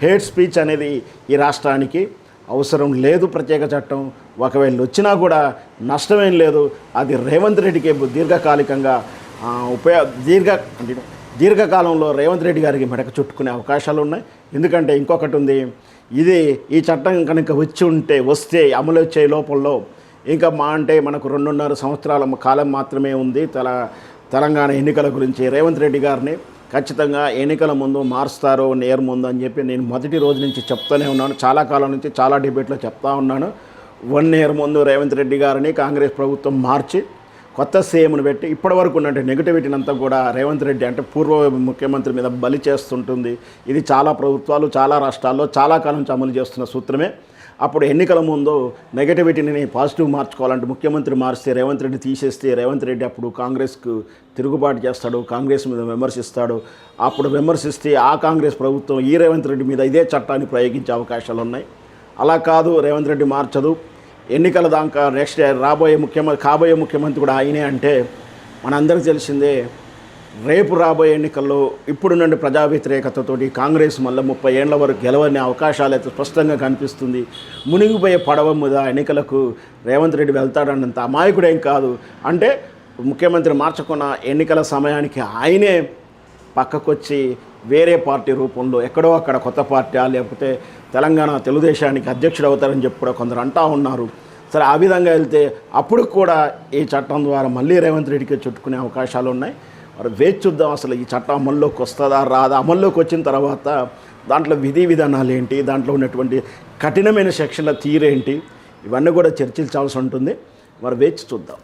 Hate speech అనేది ఈ రాష్ట్రానికి అవసరం లేదు. ప్రత్యేక చట్టం ఒకవేళ వచ్చినా కూడా నష్టమేం లేదు. అది రేవంత్ రెడ్డికి దీర్ఘకాలికంగా దీర్ఘకాలంలో రేవంత్ రెడ్డి గారికి మెడక చుట్టుకునే అవకాశాలు ఉన్నాయి. ఎందుకంటే ఇంకొకటి ఉంది, ఈ చట్టం కనుక వస్తే అమలు వచ్చే లోపల్లో ఇంకా అంటే మనకు 2.5 సంవత్సరాల కాలం మాత్రమే ఉంది తెలంగాణ ఎన్నికల గురించి. రేవంత్ రెడ్డి గారిని ఖచ్చితంగా ఎన్నికల ముందు మారుస్తారు, నేర్ ముందు అని చెప్పి నేను మొదటి రోజు నుంచి చెప్తూనే ఉన్నాను. చాలా కాలం నుంచి చాలా డిబేట్లో చెప్తా ఉన్నాను. 1 ఇయర్ ముందు రేవంత్ రెడ్డి గారిని కాంగ్రెస్ ప్రభుత్వం మార్చి కొత్త సీఎంను పెట్టి ఇప్పటివరకు ఉన్నట్టు నెగిటివిటీని అంతా కూడా రేవంత్ రెడ్డి అంటే పూర్వ ముఖ్యమంత్రి మీద బలి చేస్తుంటుంది. ఇది చాలా ప్రభుత్వాలు చాలా రాష్ట్రాల్లో చాలా కాలం నుంచి అమలు చేస్తున్న సూత్రమే. అప్పుడు ఎన్నికల ముందు నెగటివిటీని పాజిటివ్ మార్చుకోవాలంటే ముఖ్యమంత్రి మారిస్తే రేవంత్ రెడ్డి తీసేస్తే రేవంత్ రెడ్డి అప్పుడు కాంగ్రెస్కు తిరుగుబాటు చేస్తాడు, కాంగ్రెస్ మీద విమర్శిస్తాడు. అప్పుడు విమర్శిస్తే ఆ కాంగ్రెస్ ప్రభుత్వం ఈ రేవంత్ రెడ్డి మీద ఇదే చట్టాన్ని ప్రయోగించే అవకాశాలు ఉన్నాయి. అలా కాదు, రేవంత్ రెడ్డి మార్చదు, ఎన్నికల దాకా నెక్స్ట్ కాబోయే ముఖ్యమంత్రి కూడా ఆయనే అంటే మనందరికీ తెలిసిందే. రేపు రాబోయే ఎన్నికల్లో ఇప్పుడు నుండి ప్రజా వ్యతిరేకతతోటి కాంగ్రెస్ మళ్ళీ 30 ఏళ్ల వరకు గెలవని అవకాశాలు అయితే స్పష్టంగా కనిపిస్తుంది. మునిగిపోయే పడవ మీద ఎన్నికలకు రేవంత్ రెడ్డి వెళ్తాడన్నంత అమాయకుడేం కాదు. అంటే ముఖ్యమంత్రి మార్చకున్న ఎన్నికల సమయానికి ఆయనే పక్కకొచ్చి వేరే పార్టీ రూపంలో ఎక్కడో అక్కడ కొత్త పార్టీ లేకపోతే తెలంగాణ తెలుగుదేశానికి అధ్యక్షుడు అవుతారని చెప్పి కూడా కొందరు అంటూ ఉన్నారు. సరే, ఆ విధంగా వెళ్తే అప్పుడు కూడా ఈ చట్టం ద్వారా మళ్ళీ రేవంత్ రెడ్డికి చుట్టుకునే అవకాశాలు ఉన్నాయి. మరి వేచి చూద్దాం అసలు ఈ చట్టం అమల్లోకి వస్తుందా రాదా. అమల్లోకి వచ్చిన తర్వాత దాంట్లో విధి విధానాలు ఏంటి, దాంట్లో ఉన్నటువంటి కఠినమైన సెక్షన్ల తీరేంటి, ఇవన్నీ కూడా చర్చించాల్సి ఉంటుంది. మరి వేచి చూద్దాం.